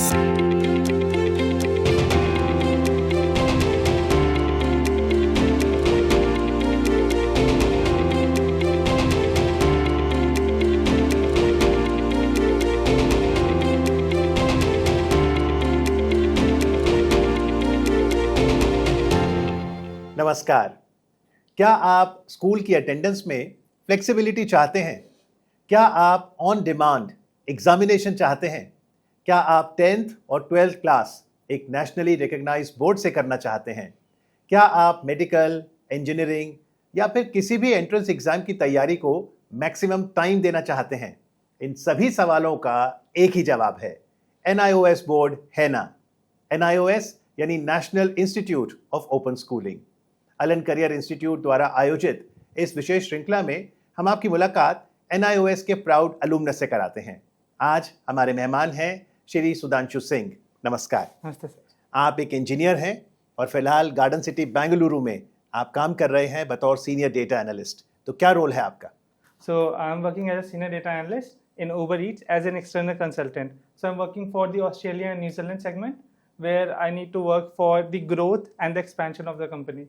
नमस्कार। क्या आप स्कूल की अटेंडेंस में फ्लेक्सिबिलिटी चाहते हैं? क्या आप ऑन डिमांड एग्जामिनेशन चाहते हैं? क्या आप 10th और 12th क्लास एक नेशनली रिकॉग्नाइज्ड बोर्ड से करना चाहते हैं? क्या आप मेडिकल, इंजीनियरिंग या फिर किसी भी एंट्रेंस एग्जाम की तैयारी को मैक्सिमम टाइम देना चाहते हैं? इन सभी सवालों का एक ही जवाब है, NIOS बोर्ड है ना। NIOS यानी national institute of open schooling. Alan career institute द्वारा आयोजित इस विशेष श्रृंखला में हम आपकी मुलाकात NIOS के प्राउड अलुमनस से कराते हैं। आज हमारे मेहमान हैं श्री सुधांशु सिंह। नमस्कार। नमस्ते सर। आप एक इंजीनियर हैं और फिलहाल गार्डन सिटी बेंगलुरु में आप काम कर रहे हैं बतौर सीनियर डेटा एनालिस्ट। तो क्या रोल है आपका? So I'm working as a senior data analyst in Uber Eats as an external consultant. So I'm working for the Australia and New Zealand segment where I need to work for the growth and the expansion of the company.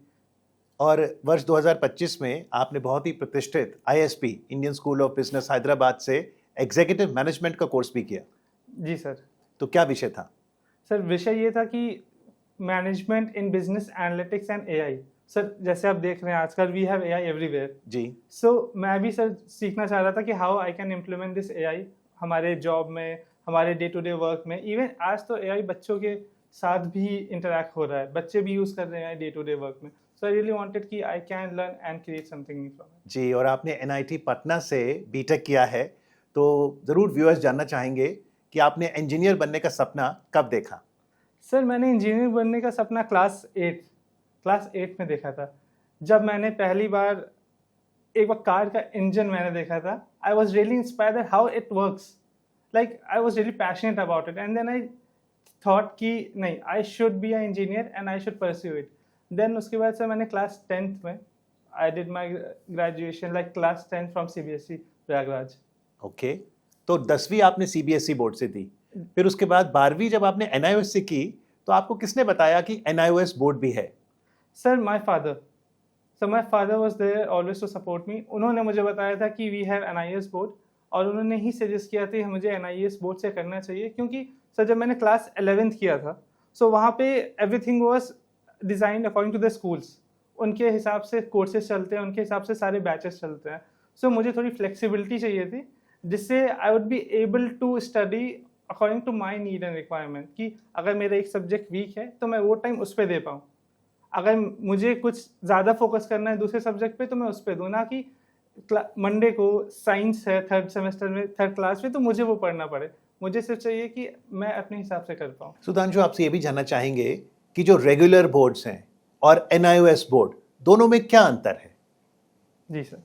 और वर्ष 2025 में आपने बहुत ही प्रतिष्ठित ISB Indian school of business Hyderabad से executive management का course भी किया। जी सर। तो क्या विषय था? सर विषय ये था कि management in business analytics and AI। Sir जैसे आप देख रहे हैं आजकल वी हैव AI एवरीवेयर जी। सो मैं भी सर सीखना चाह रहा था कि how I can implement this AI हमारे जॉब में, हमारे डे टू डे वर्क में। इवन आज तो AI बच्चों के साथ भी इंटरेक्ट हो रहा है, बच्चे भी यूज़ कर रहे हैं डे टू डे वर्क में। So I really wanted कि I can learn and create something new from it. जी, और आपने NIT पटना से बीटेक किया है, तो ज़रूर व्यूअर्स जानना चाहेंगे कि आपने इंजीनियर बनने का सपना कब देखा? सर मैंने इंजीनियर बनने का सपना क्लास 8 में देखा था। जब मैंने पहली बार एक बार कार का इंजन मैंने देखा था, I was really inspired at how it works. Like I was really passionate about it and then I thought कि नहीं, I should be an engineer and I should pursue it. Then उसके बाद से मैंने class 10th में I did my graduation like class 10 from CBSE Prayagraj. Okay, तो 10वीं आपने CBSE बोर्ड से दी, फिर उसके बाद 12वीं जब आपने NIOS से की तो आपको किसने बताया कि NIOS बोर्ड भी है? Sir my father was there always to support me. उन्होंने मुझे बताया था कि वी हैव NIOS बोर्ड और उन्होंने ही सजेस्ट किया था कि मुझे NIOS बोर्ड से करना चाहिए, क्योंकि सर जब मैंने क्लास 11th किया था सो वहाँ पे everything was design according to the schools. उनके हिसाब से कोर्सेज चलते हैं, उनके हिसाब से सारे बैचेस चलते हैं। सो मुझे थोड़ी फ्लेक्सिबिलिटी चाहिए थी जिससे I would be able to study according to my need and requirement, कि अगर मेरा एक सब्जेक्ट वीक है तो मैं वो टाइम उस पर दे पाऊँ। अगर मुझे कुछ ज़्यादा फोकस करना है दूसरे सब्जेक्ट पे तो मैं उस पर दूँ, ना कि मंडे को साइंस है थर्ड सेमेस्टर में थर्ड क्लास में तो मुझे वो पढ़ना पड़े। मुझे सिर्फ चाहिए कि मैं अपने हिसाब से कर पाऊँ। सुधांशु, आपसे ये भी जानना चाहेंगे कि जो रेगुलर बोर्ड्स हैं और NIOS बोर्ड, दोनों में क्या अंतर है? जी सर,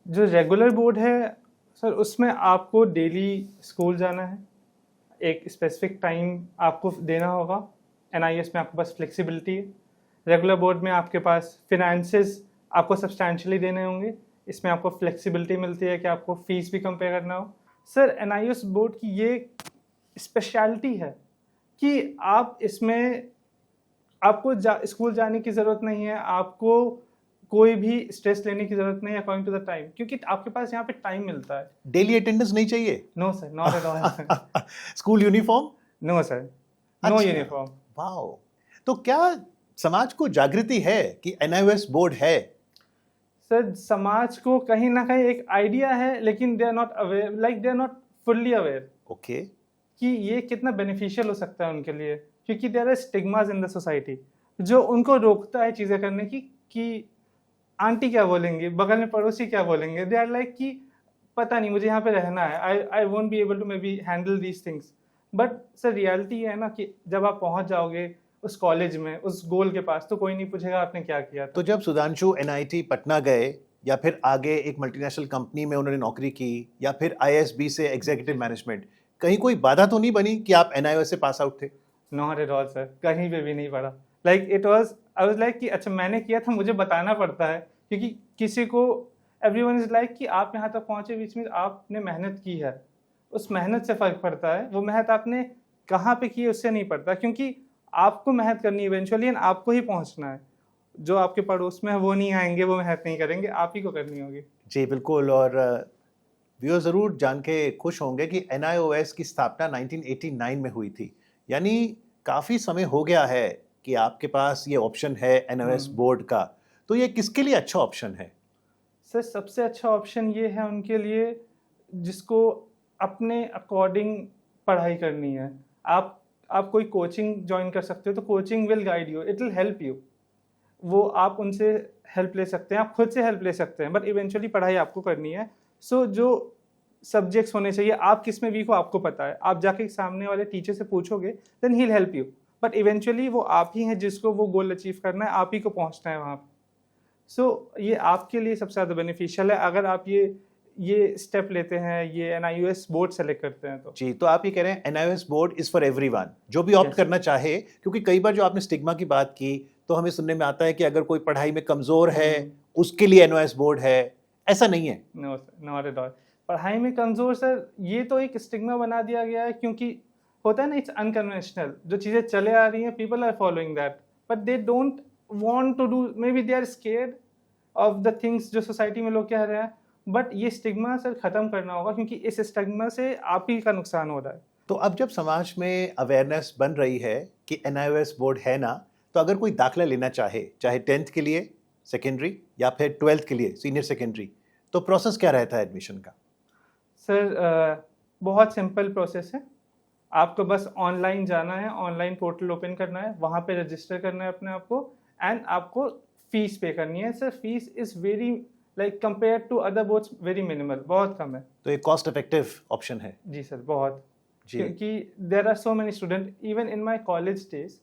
जो रेगुलर बोर्ड है सर उसमें आपको डेली स्कूल जाना है, एक स्पेसिफिक टाइम आपको देना होगा। NIOS में आपके पास फ्लेक्सिबिलिटी है। रेगुलर बोर्ड में आपके पास फिनेंसेस आपको सब्सटैंशियली देने होंगे, इसमें आपको फ्लेक्सिबिलिटी मिलती है कि आपको फीस भी कम पे करना हो। सर NIOS बोर्ड की ये स्पेशलिटी है कि आप इसमें आपको स्कूल जाने की ज़रूरत नहीं है, आपको कोई भी स्ट्रेस लेने की ज़रूरत नहीं है अकॉर्डिंग टू द टाइम, क्योंकि आपके पास यहाँ पे टाइम मिलता है। डेली अटेंडेंस नहीं चाहिए? No sir, not at all. School uniform? No sir, no uniform. Wow, तो क्या समाज को जागृति है कि NIOS बोर्ड है? सर समाज को कहीं ना कहीं एक आइडिया है, लेकिन they are not aware, like they are not fully aware okay, कि ये कितना बेनिफिशियल हो सकता है उनके लिए, क्योंकि there are stigmas in the society जो उनको रोकता है चीज़ें करने की, कि आंटी क्या बोलेंगे, बगल में पड़ोसी क्या बोलेंगे। दे आर लाइक कि पता नहीं, मुझे यहाँ पे रहना है, I won't be able to maybe handle these things. But sir reality है ना कि जब आप पहुँच जाओगे उस कॉलेज में, उस गोल के पास, तो कोई नहीं पूछेगा आपने क्या किया। तो जब सुधांशु NIT पटना गए या फिर आगे एक मल्टीनेशनल कंपनी में उन्होंने नौकरी की या फिर ISB से एग्जीक्यूटिव मैनेजमेंट, कहीं कोई बाधा तो नहीं बनी कि आप NIOS से पास आउट थे? नॉट एट ऑल सर, कहीं पे भी नहीं पड़ा। Like it was, I was like कि अच्छा मैंने किया था, मुझे बताना पड़ता है, क्योंकि किसी को एवरीवन इज लाइक कि आप यहाँ तक पहुँचे बीच में आपने मेहनत की है, उस मेहनत से फ़र्क पड़ता है। वो मेहनत आपने कहाँ पे किए उससे नहीं पड़ता, क्योंकि आपको मेहनत करनी है इवेंचुअली एंड आपको ही पहुंचना है। जो आपके पड़ोस में है वो नहीं आएंगे, वो मेहनत नहीं करेंगे, आप ही को करनी होगी। जी बिल्कुल। और व्यूअर ज़रूर जान के खुश होंगे कि NIOS की स्थापना 1989 में हुई थी, यानी काफ़ी समय हो गया है कि आपके पास ये ऑप्शन है NIOS बोर्ड का। तो ये किसके लिए अच्छा ऑप्शन है? सर सबसे अच्छा ऑप्शन ये है उनके लिए जिसको अपने अकॉर्डिंग पढ़ाई करनी है। आप कोई कोचिंग ज्वाइन कर सकते हो, तो coaching will guide you, it will help you. वो आप उनसे हेल्प ले सकते हैं, आप खुद से हेल्प ले सकते हैं, बट इवेंचुअली पढ़ाई आपको करनी है। सो जो सब्जेक्ट्स होने चाहिए, आप किस में वीक हो आपको पता है, आप जाके सामने वाले टीचर से पूछोगे, then he will help you. But eventually वो आप ही हैं जिसको वो गोल अचीव करना है, आप ही को पहुंचना है वहाँ पे। सो ये आपके लिए सबसे ज़्यादा बेनिफिशियल है अगर आप ये स्टेप लेते हैं, ये NIOS बोर्ड सेलेक्ट करते हैं तो। जी, तो आप ये कह रहे हैं NIOS board is for everyone, जो भी ऑप्ट Yes. करना चाहे। क्योंकि कई बार जो आपने स्टिग्मा की बात की, तो हमें सुनने में आता है कि अगर कोई पढ़ाई में कमज़ोर है उसके लिए NIOS बोर्ड है। ऐसा नहीं है। No sir, not at all. पढ़ाई में कमज़ोर सर, ये तो एक स्टिग्मा बना दिया गया है, क्योंकि होता है ना, इट्स अनकन्वेंशनल। जो चीज़ें चले आ रही हैं, people are following that, but they don't want to do, maybe they are scared of the things जो सोसाइटी में लोग कह रहे हैं। बट ये स्टिग्मा सर ख़त्म करना होगा, क्योंकि इस स्टिग्मा से आप ही का नुकसान हो रहा है। तो अब जब समाज में अवेयरनेस बन रही है कि NIOS बोर्ड है ना, तो अगर कोई दाखिला लेना चाहे, चाहे 10th के लिए सेकेंडरी या फिर 12th के लिए सीनियर सेकेंडरी, तो प्रोसेस क्या रहता है एडमिशन का? सर बहुत सिंपल प्रोसेस है। आपको बस ऑनलाइन जाना है, ऑनलाइन पोर्टल ओपन करना है, वहाँ पे रजिस्टर करना है अपने आप को, एंड आपको फीस पे करनी है। Sir fees is very like compare to other boards very minimal, बहुत कम है। तो एक कॉस्ट इफेक्टिव ऑप्शन है। जी सर, बहुत। जी। क्योंकि there are so many student, even in my college days,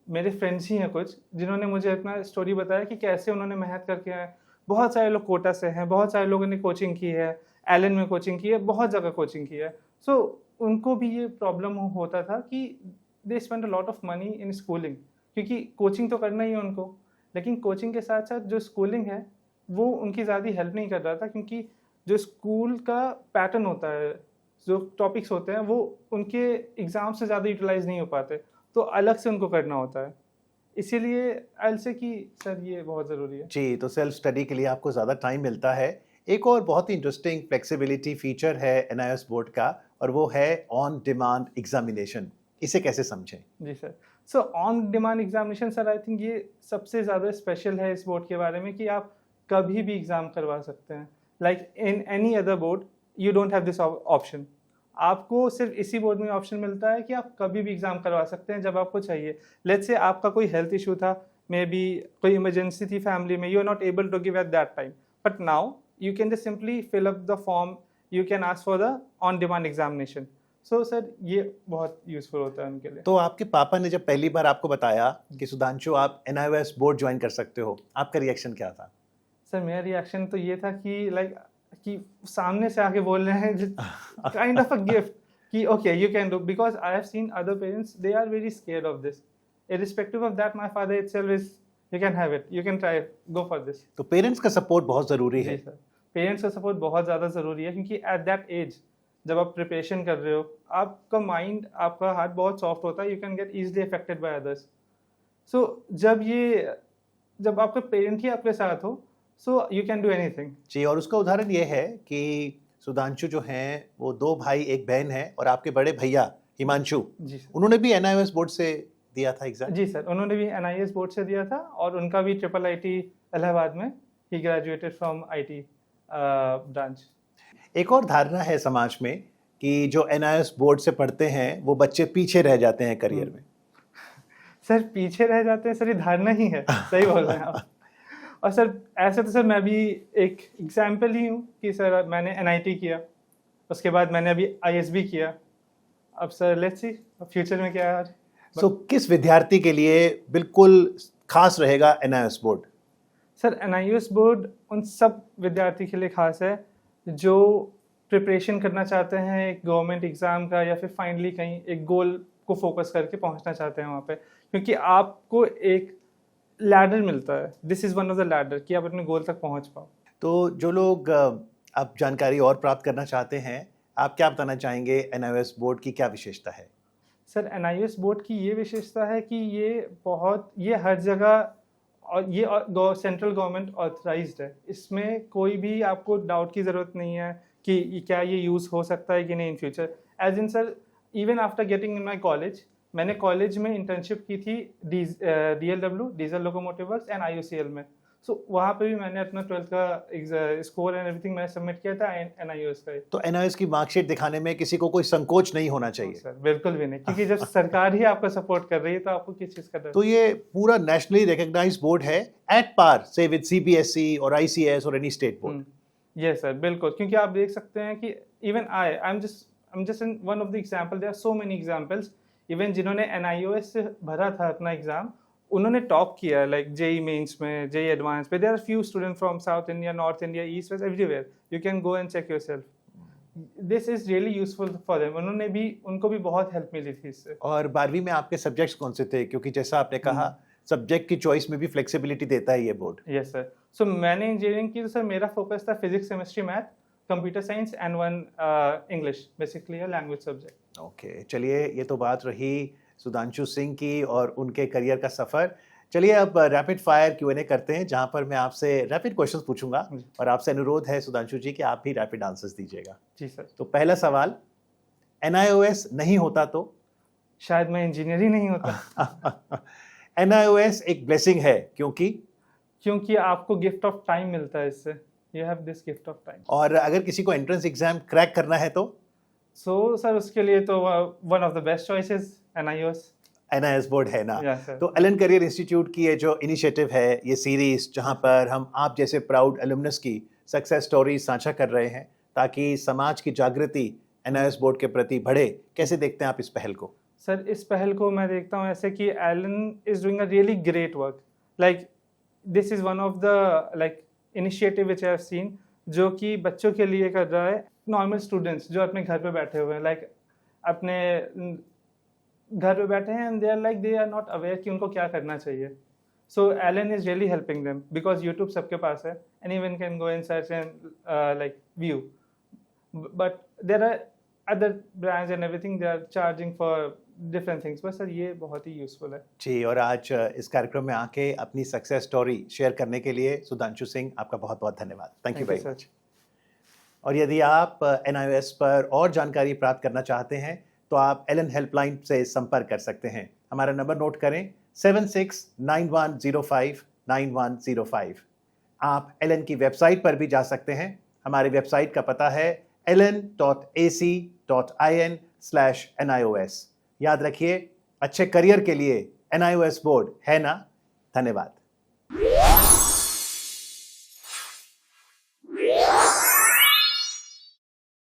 मेरे फ्रेंड्स ही हैं कुछ जिन्होंने मुझे अपना स्टोरी बताया कि कैसे उन्होंने मेहनत करके आए। बहुत सारे लोग कोटा से हैं, बहुत सारे लोगों ने कोचिंग की है, एलन में कोचिंग की है, बहुत जगह कोचिंग की है। सो उनको भी ये प्रॉब्लम होता था कि they spend a lot of money in schooling, क्योंकि कोचिंग तो करना ही है उनको, लेकिन कोचिंग के साथ साथ जो स्कूलिंग है वो उनकी ज़्यादा हेल्प नहीं कर रहा था, क्योंकि जो स्कूल का पैटर्न होता है, जो टॉपिक्स होते हैं, वो उनके एग्ज़ाम से ज़्यादा यूटिलाइज नहीं हो पाते, तो अलग से उनको करना होता है। इसीलिए आई से कि सर ये बहुत ज़रूरी है। जी, तो सेल्फ स्टडी के लिए आपको ज़्यादा टाइम मिलता है। एक और बहुत ही इंटरेस्टिंग फ्लेक्सिबिलिटी फीचर है NIOS बोर्ड का, और वो है ऑन डिमांड एग्जामिनेशन। इसे कैसे समझें? जी sir, so on demand examination sir, I think ये सबसे ज़्यादा स्पेशल है इस बोर्ड के बारे में, कि आप कभी भी एग्ज़ाम करवा सकते हैं। Like in any other board you don't have this option. आपको सिर्फ इसी बोर्ड में ऑप्शन मिलता है कि आप कभी भी एग्ज़ाम करवा सकते हैं जब आपको चाहिए। लेट्स से आपका कोई हेल्थ इशू था, मे बी कोई इमरजेंसी थी फैमिली में, you are not able to give at that time, but now you can just simply fill up the form, you can ask for the on demand examination. So sir ये बहुत useful होता है उनके लिए। तो आपके पापा ने जब पहली बार आपको बताया कि सुधांशु आप NIOS बोर्ड ज्वाइन कर सकते हो, आपका रिएक्शन क्या था? सर मेरा रिएक्शन तो ये था कि लाइक कि सामने से आके बोल रहे हैं, काइंड ऑफ अ गिफ्ट कि okay you can do, because I have seen other parents, they are very scared of this. Irrespective of that my father itself is you can have it, you can try it, go for this. तो parents का support बहुत ज़रूरी है। जी sir, parents का support बहुत ज़्यादा ज़रूरी है, क्योंकि एट दैट एज जब आप प्रिपरेशन कर रहे हो, आपका माइंड, आपका हार्ट बहुत सॉफ्ट होता है, you can get easily affected by others. So जब आपका पेरेंट ही आपके साथ हो, so you can do anything. जी, और उसका उदाहरण ये है कि सुधांशु जो हैं वो 2 भाई 1 बहन है, और आपके बड़े भैया हिमांशु, जी सर। उन्होंने भी NIOS बोर्ड से दिया था एग्जाम। जी सर, उन्होंने भी NIOS बोर्ड से दिया था, और उनका भी IIIT इलाहाबाद में, ही ग्रेजुएटेड फ्रॉम IT ब्रांच। एक और धारणा है समाज में कि जो NIOS बोर्ड से पढ़ते हैं वो बच्चे पीछे रह जाते हैं करियर में। सर पीछे रह जाते हैं सर, ये धारणा ही है, सही बोल रहे हैं आप। और सर ऐसे तो सर मैं भी एक एग्जाम्पल ही हूँ कि सर मैंने NIT किया, उसके बाद मैंने अभी ISB किया। अब सर लेट्स सी फ्यूचर में क्या है। सो किस विद्यार्थी के लिए बिल्कुल खास रहेगा NIOS board? Sir NIOS board उन सब विद्यार्थी के लिए खास है जो प्रिपरेशन करना चाहते हैं एक गवर्नमेंट एग्ज़ाम का, या फिर फाइनली कहीं एक गोल को फोकस करके पहुंचना चाहते हैं वहाँ पे, क्योंकि आपको एक लैडर मिलता है, this is one of the ladder, कि आप अपने गोल तक पहुँच पाओ। तो जो लोग अब जानकारी और प्राप्त करना चाहते हैं, आप क्या बताना चाहेंगे NIOS बोर्ड की क्या विशेषता है? सर NIOS बोर्ड की ये विशेषता है कि ये हर जगह और ये सेंट्रल गवर्नमेंट ऑथराइज्ड है। इसमें कोई भी आपको डाउट की ज़रूरत नहीं है कि क्या ये यूज़ हो सकता है कि नहीं in future. As in sir, even after getting in my college, मैंने कॉलेज में इंटर्नशिप की थी DLW, diesel locomotive works and IOCL में। सो वहाँ पे भी मैंने अपना 12th का स्कोर एंड एवरीथिंग मैंने सबमिट किया था NIOS का। तो NIOS की मार्कशीट दिखाने में किसी को कोई संकोच नहीं होना चाहिए। सर बिल्कुल भी नहीं, क्योंकि जब सरकार ही आपको सपोर्ट कर रही है तो आपको किस चीज़ का डर। तो ये पूरा नेशनली रिकॉग्नाइज्ड बोर्ड है एट पार से विद CBSE और ICS और any state board. Yes sir, बिल्कुल, क्योंकि आप देख सकते हैं कि even I am just in one of the example, there are so many examples. Even जिन्होंने NIOS से भरा था अपना एग्जाम, उन्होंने टॉप किया, लाइक JEE मेंस में, JEE एडवांस पे। There are few student from south India, north India, east west, everywhere. You can go and check yourself. This is really useful for them. उनको भी बहुत help मिली थी इससे। और 12वीं में आपके सब्जेक्ट्स कौन से थे? क्योंकि जैसा आपने कहा सब्जेक्ट की चॉइस में भी फ्लेक्सिबिलिटी देता है ये बोर्ड। Yes sir. सो मैंने इंजीनियरिंग की तो सर मेरा फोकस था physics, chemistry, math, computer science and one English, basically a language subject. Okay, चलिए ये तो बात रही सुधांशु सिंह की और उनके करियर का सफ़र। चलिए अब रैपिड फायर Q&A करते हैं, जहां पर मैं आपसे रैपिड क्वेश्चंस पूछूंगा और आपसे अनुरोध है सुधांशु जी कि आप भी रैपिड आंसर्स दीजिएगा। जी सर। तो पहला सवाल, NIOS नहीं होता तो? शायद मैं इंजीनियर ही नहीं होता। NIOS एक ब्लेसिंग है क्योंकि आपको गिफ्ट ऑफ टाइम मिलता है इससे। You have this gift of time. और अगर किसी को एंट्रेंस एग्जाम क्रैक करना है तो? सो सर उसके लिए तो one of the best choices NIOS board है ना। yes, तो एलन करियर इंस्टीट्यूट की ये जो इनिशिएटिव है, ये सीरीज जहां पर हम आप जैसे प्राउड एलुमनस की सक्सेस स्टोरी साझा कर रहे हैं ताकि समाज की जागृति NIOS बोर्ड के प्रति बढ़े, कैसे देखते हैं आप इस पहल को? सर इस पहल को मैं देखता हूँ ऐसे कि Allen is doing a really great work. Like this is one of the like initiative which I have seen, जो कि बच्चों के लिए कर रहा है। नॉर्मल स्टूडेंट्स जो अपने घर पे बैठे हुए हैं, लाइक अपने घर पे बैठे हैं and they are not aware कि उनको क्या करना चाहिए। So Allen is really helping them because YouTube सबके पास है, anyone can go and search and like view, but there are other brands and everything, they are charging for different things. बस sir ये बहुत ही यूजफुल है जी। और आज इस कार्यक्रम में आके अपनी सक्सेस स्टोरी शेयर करने के लिए सुधांशु सिंह, आपका बहुत बहुत धन्यवाद। Thank you very much. और यदि आप NIOS पर और जानकारी प्राप्त करना चाहते हैं तो आप एलन हेल्पलाइन से संपर्क कर सकते हैं। हमारा नंबर नोट करें, 7691059105। आप एलन की वेबसाइट पर भी जा सकते हैं। हमारी वेबसाइट का पता है ellen.ac.in/NIOS। याद रखिए, अच्छे करियर के लिए NIOS बोर्ड है ना। धन्यवाद।